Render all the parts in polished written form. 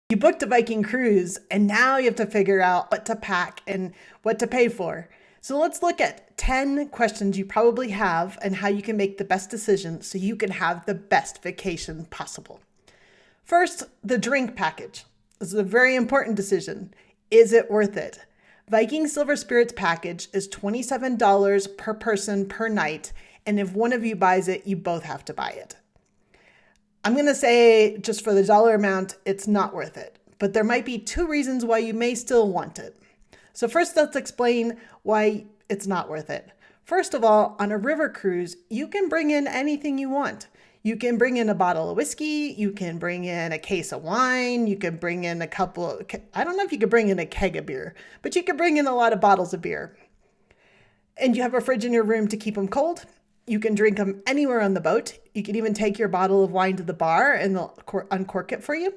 You booked a Viking cruise and now you have to figure out what to pack and what to pay for. So let's look at 10 questions you probably have and how you can make the best decision so you can have the best vacation possible. First, the drink package. This is a very important decision. Is it worth it? Viking Silver Spirits package is $27 per person per night, and if one of you buys it, you both have to buy it. I'm going to say just for the dollar amount, it's not worth it, but there might be 2 reasons why you may still want it. So first, let's explain why it's not worth it. First of all, on a river cruise, you can bring in anything you want. You can bring in a bottle of whiskey, you can bring in a case of wine, you can bring in I don't know if you could bring in a keg of beer, but you could bring in a lot of bottles of beer. And you have a fridge in your room to keep them cold. You can drink them anywhere on the boat. You can even take your bottle of wine to the bar and they'll uncork it for you.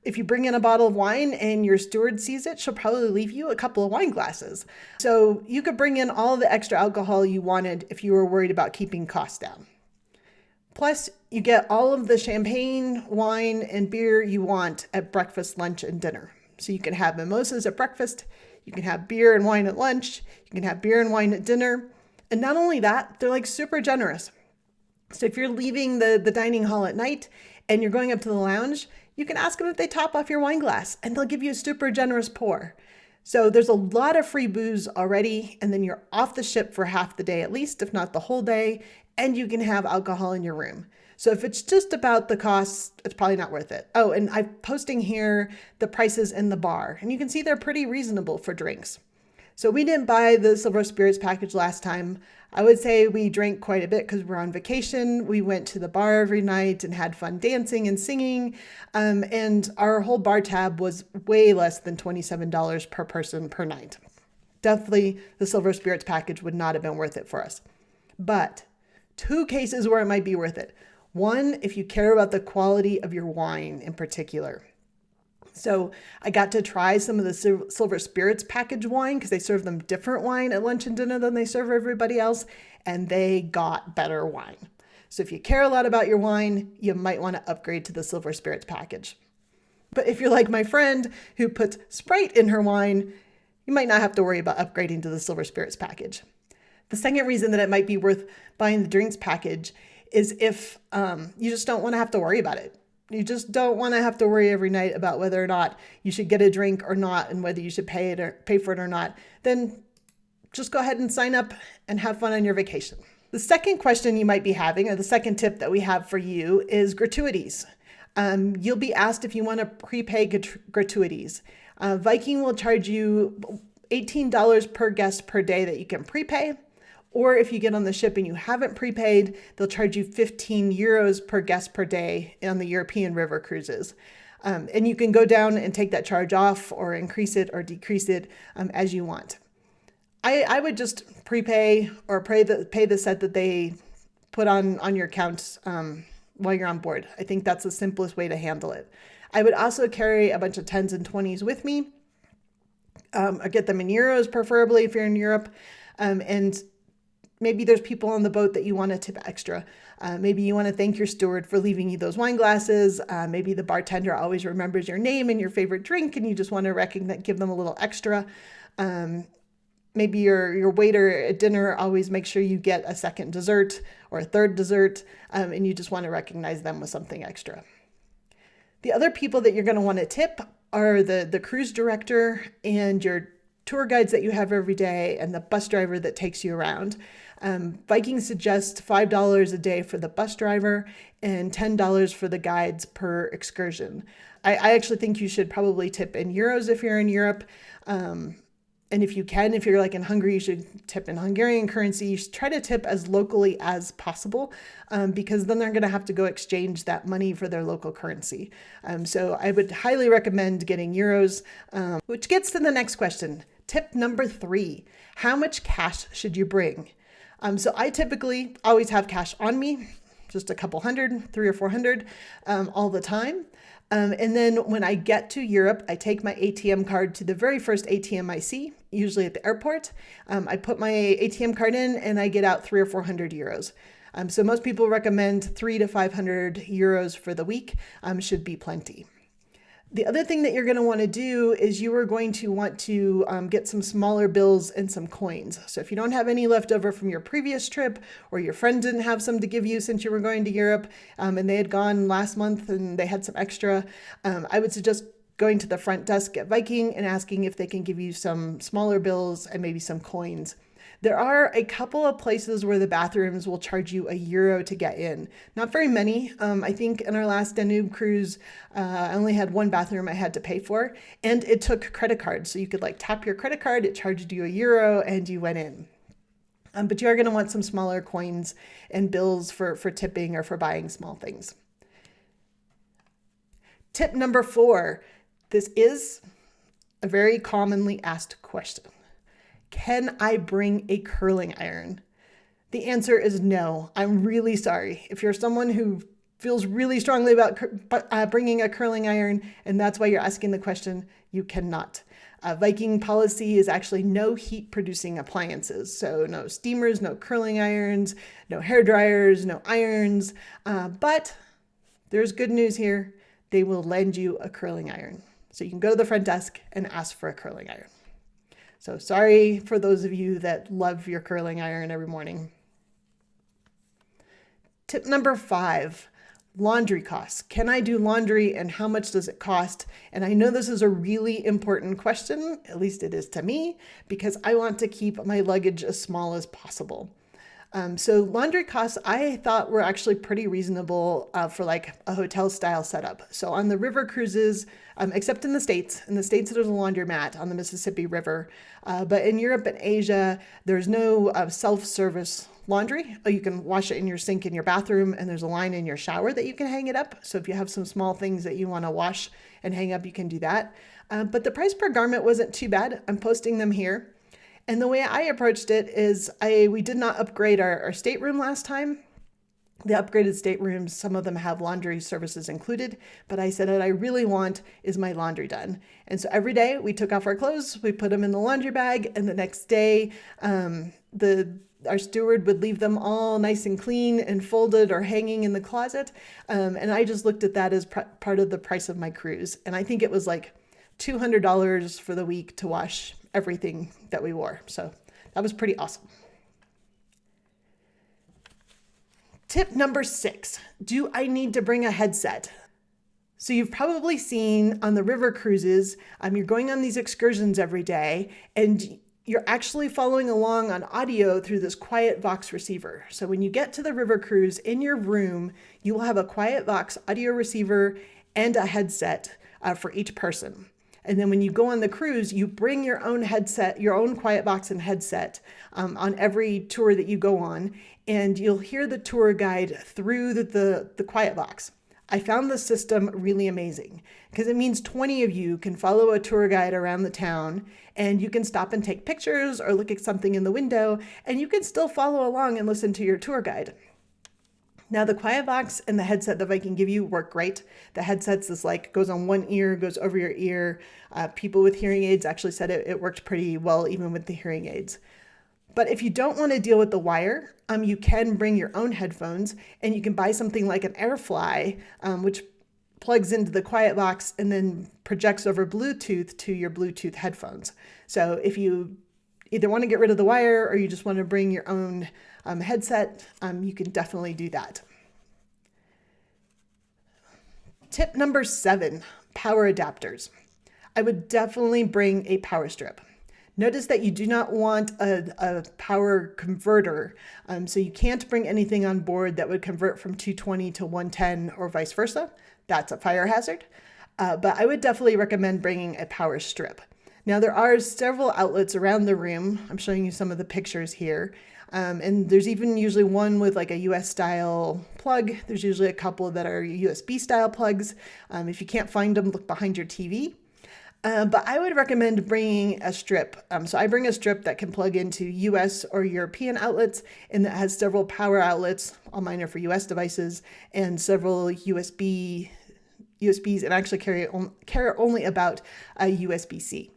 If you bring in a bottle of wine and your steward sees it, she'll probably leave you a couple of wine glasses. So you could bring in all the extra alcohol you wanted if you were worried about keeping costs down. Plus, you get all of the champagne, wine, and beer you want at breakfast, lunch, and dinner. So you can have mimosas at breakfast, you can have beer and wine at lunch, you can have beer and wine at dinner. And not only that, they're like super generous. So if you're leaving the dining hall at night and you're going up to the lounge, you can ask them if they top off your wine glass and they'll give you a super generous pour. So there's a lot of free booze already, and then you're off the ship for half the day at least, if not the whole day, and you can have alcohol in your room. So if it's just about the costs, it's probably not worth it. Oh, and I'm posting here the prices in the bar, and you can see they're pretty reasonable for drinks. So we didn't buy the Silver Spirits package last time. I would say we drank quite a bit because we're on vacation. We went to the bar every night and had fun dancing and singing. And our whole bar tab was way less than $27 per person per night. Definitely the Silver Spirits package would not have been worth it for us. But 2 cases where it might be worth it. One, if you care about the quality of your wine in particular. So I got to try some of the Silver Spirits package wine because they serve them different wine at lunch and dinner than they serve everybody else, and they got better wine. So if you care a lot about your wine, you might want to upgrade to the Silver Spirits package. But if you're like my friend who puts Sprite in her wine, you might not have to worry about upgrading to the Silver Spirits package. The second reason that it might be worth buying the drinks package is if you just don't want to have to worry about it. You just don't want to have to worry every night about whether or not you should get a drink or not and whether you should pay for it or not. Then just go ahead and sign up and have fun on your vacation. The second question you might be having, or the second tip that we have for you, is gratuities. You'll be asked if you want to prepay gratuities. Viking will charge you $18 per guest per day that you can prepay. Or if you get on the ship and you haven't prepaid, they'll charge you 15 euros per guest per day on the European river cruises. And you can go down and take that charge off or increase it or decrease it as you want. I would just prepay or pay the set that they put on your account while you're on board. I think that's the simplest way to handle it. I would also carry a bunch of 10s and 20s with me. I get them in euros, preferably if you're in Europe. And maybe there's people on the boat that you want to tip extra. Maybe you want to thank your steward for leaving you those wine glasses. Maybe the bartender always remembers your name and your favorite drink, and you just want to give them a little extra. Maybe your waiter at dinner always makes sure you get a second dessert or a third dessert, and you just want to recognize them with something extra. The other people that you're going to want to tip are the cruise director and your tour guides that you have every day and the bus driver that takes you around. Viking suggests $5 a day for the bus driver and $10 for the guides per excursion. I actually think you should probably tip in euros if you're in Europe. And if you're like in Hungary, you should tip in Hungarian currency. You should try to tip as locally as possible because then they're going to have to go exchange that money for their local currency. So I would highly recommend getting euros, which gets to the next question. Tip number 3, how much cash should you bring? So I typically always have cash on me, just a couple hundred, 300 or 400 all the time. And then when I get to Europe, I take my ATM card to the very first ATM I see, usually at the airport. I put my ATM card in and I get out 300 or 400 euros. So most people recommend 300 to 500 euros for the week should be plenty. The other thing that you're going to want to do is you are going to want to get some smaller bills and some coins. So if you don't have any left over from your previous trip, or your friend didn't have some to give you since you were going to Europe, and they had gone last month and they had some extra, I would suggest going to the front desk at Viking and asking if they can give you some smaller bills and maybe some coins. There are a couple of places where the bathrooms will charge you €1 to get in. Not very many. I think in our last Danube cruise, I only had one bathroom I had to pay for, and it took credit cards. So you could like tap your credit card, it charged you €1, and you went in. But you are going to want some smaller coins and bills for tipping or for buying small things. Tip number 4. This is a very commonly asked question. Can I bring a curling iron? The answer is no. I'm really sorry. If you're someone who feels really strongly about bringing a curling iron, and that's why you're asking the question, you cannot. Viking policy is actually no heat producing appliances. So no steamers, no curling irons, no hair dryers, no irons. But there's good news here. They will lend you a curling iron. So you can go to the front desk and ask for a curling iron. So sorry for those of you that love your curling iron every morning. Tip number 5, laundry costs. Can I do laundry and how much does it cost? And I know this is a really important question, at least it is to me, because I want to keep my luggage as small as possible. So laundry costs, I thought were actually pretty reasonable for like a hotel style setup. So on the river cruises, except in the States there's a laundromat on the Mississippi River. But in Europe and Asia, there's no self-service laundry. You can wash it in your sink in your bathroom, and there's a line in your shower that you can hang it up. So if you have some small things that you want to wash and hang up, you can do that. But the price per garment wasn't too bad. I'm posting them here. And the way I approached it is we did not upgrade our stateroom last time. The upgraded staterooms, some of them have laundry services included, but I said what I really want is my laundry done. And so every day we took off our clothes, we put them in the laundry bag, and the next day our steward would leave them all nice and clean and folded or hanging in the closet. And I just looked at that as part of the price of my cruise. And I think it was like $200 for the week to wash everything that we wore. So that was pretty awesome. Tip number 6, do I need to bring a headset? So you've probably seen on the river cruises, you're going on these excursions every day, and you're actually following along on audio through this Quiet Vox receiver. So when you get to the river cruise in your room, you will have a Quiet Vox audio receiver and a headset for each person. And then when you go on the cruise, you bring your own headset, your own Quiet Vox and headset on every tour that you go on, and you'll hear the tour guide through the Quiet Vox. I found the system really amazing because it means 20 of you can follow a tour guide around the town, and you can stop and take pictures or look at something in the window, and you can still follow along and listen to your tour guide. Now the Quiet Vox and the headset that Viking give you work great. The headset's this like goes on one ear, goes over your ear. People with hearing aids actually said it worked pretty well even with the hearing aids. But if you don't want to deal with the wire, you can bring your own headphones, and you can buy something like an AirFly, which plugs into the Quiet Vox and then projects over Bluetooth to your Bluetooth headphones. So if you either want to get rid of the wire or you just want to bring your own headset, you can definitely do that. Tip number 7, power adapters. I would definitely bring a power strip. Notice that you do not want a power converter, so you can't bring anything on board that would convert from 220 to 110 or vice versa. That's a fire hazard. But I would definitely recommend bringing a power strip. Now there are several outlets around the room. I'm showing you some of the pictures here. And there's even usually one with like a US style plug. There's usually a couple that are USB style plugs. If you can't find them, look behind your TV. But I would recommend bringing a strip. So I bring a strip that can plug into US or European outlets, and that has several power outlets. All mine are for US devices, and several USBs, and actually carry only about a USB-C.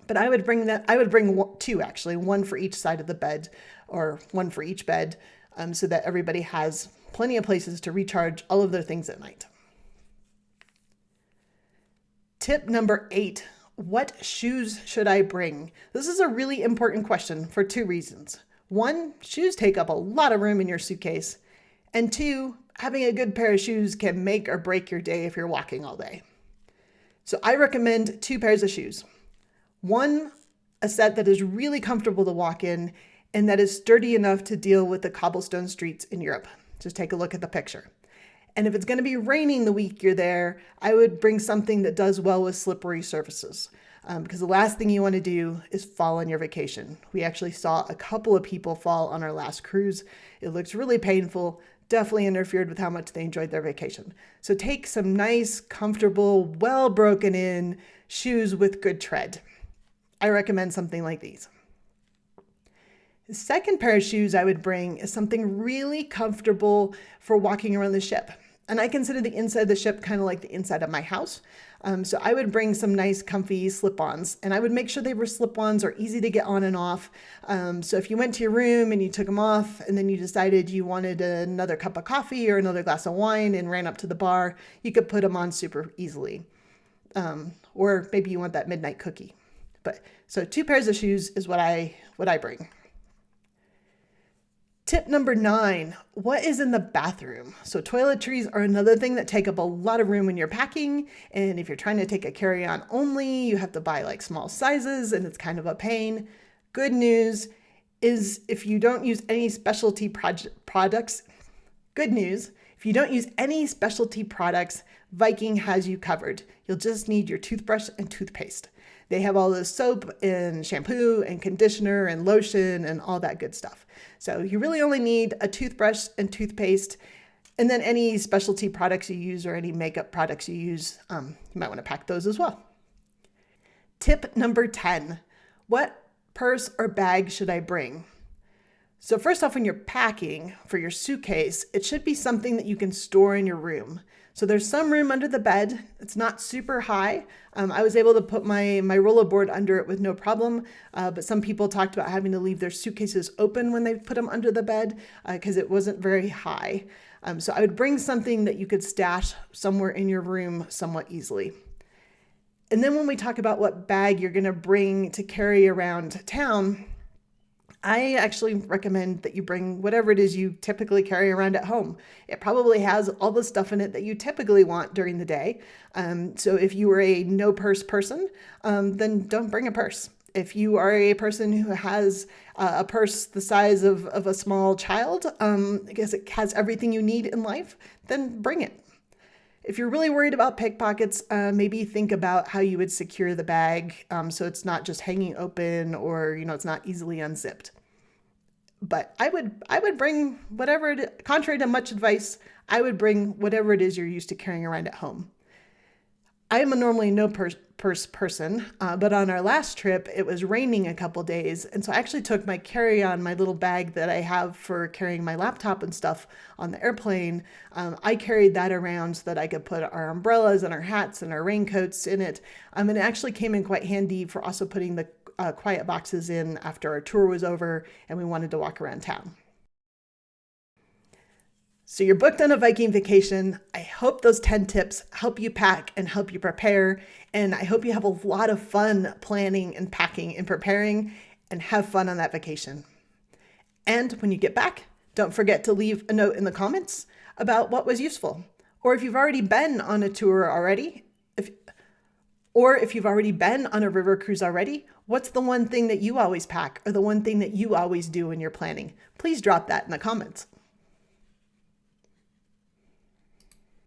But I would bring 2 actually, one for each side of the bed, or one for each bed, so that everybody has plenty of places to recharge all of their things at night. Tip number 8, what shoes should I bring? This is a really important question for 2 reasons. 1, shoes take up a lot of room in your suitcase. And 2, having a good pair of shoes can make or break your day if you're walking all day. So I recommend 2 pairs of shoes. 1, a set that is really comfortable to walk in and that is sturdy enough to deal with the cobblestone streets in Europe. Just take a look at the picture. And if it's going to be raining the week you're there, I would bring something that does well with slippery surfaces. Because the last thing you want to do is fall on your vacation. We actually saw a couple of people fall on our last cruise. It looks really painful, definitely interfered with how much they enjoyed their vacation. So take some nice, comfortable, well broken in shoes with good tread. I recommend something like these. The second pair of shoes I would bring is something really comfortable for walking around the ship. And I consider the inside of the ship kind of like the inside of my house. So I would bring some nice comfy slip-ons, and I would make sure they were slip-ons or easy to get on and off. So if you went to your room and you took them off and then you decided you wanted another cup of coffee or another glass of wine and ran up to the bar, you could put them on super easily. Or maybe you want that midnight cookie. So 2 pairs of shoes is what I bring. Tip number 9, what is in the bathroom? So toiletries are another thing that take up a lot of room when you're packing. And if you're trying to take a carry-on only, you have to buy like small sizes and it's kind of a pain. Good news is if you don't use any specialty products, Viking has you covered. You'll just need your toothbrush and toothpaste. They have all the soap and shampoo and conditioner and lotion and all that good stuff. So you really only need a toothbrush and toothpaste, and then any specialty products you use or any makeup products you use, you might want to pack those as well. Tip number 10, what purse or bag should I bring? So first off, when you're packing for your suitcase, it should be something that you can store in your room. So there's some room under the bed. It's not super high. I was able to put my rollerboard under it with no problem, but some people talked about having to leave their suitcases open when they put them under the bed because it wasn't very high. So I would bring something that you could stash somewhere in your room somewhat easily. And then when we talk about what bag you're going to bring to carry around town, I actually recommend that you bring whatever it is you typically carry around at home. It probably has all the stuff in it that you typically want during the day. So if you are a no purse person, then don't bring a purse. If you are a person who has a purse the size of a small child, because it has everything you need in life, then bring it. If you're really worried about pickpockets, maybe think about how you would secure the bag so it's not just hanging open or it's not easily unzipped. But I would bring whatever contrary to much advice, I would bring whatever it is you're used to carrying around at home. I am a normally no purse person, but on our last trip, it was raining a couple days. And so I actually took my carry-on, my little bag that I have for carrying my laptop and stuff on the airplane. I carried that around so that I could put our umbrellas and our hats and our raincoats in it. And it actually came in quite handy for also putting the quiet boxes in after our tour was over and we wanted to walk around town. So you're booked on a Viking vacation. I hope those 10 tips help you pack and help you prepare. And I hope you have a lot of fun planning and packing and preparing and have fun on that vacation. And when you get back, don't forget to leave a note in the comments about what was useful. Or if you've already been on a tour already, if you've already been on a river cruise already, what's the one thing that you always pack or the one thing that you always do when you're planning? Please drop that in the comments.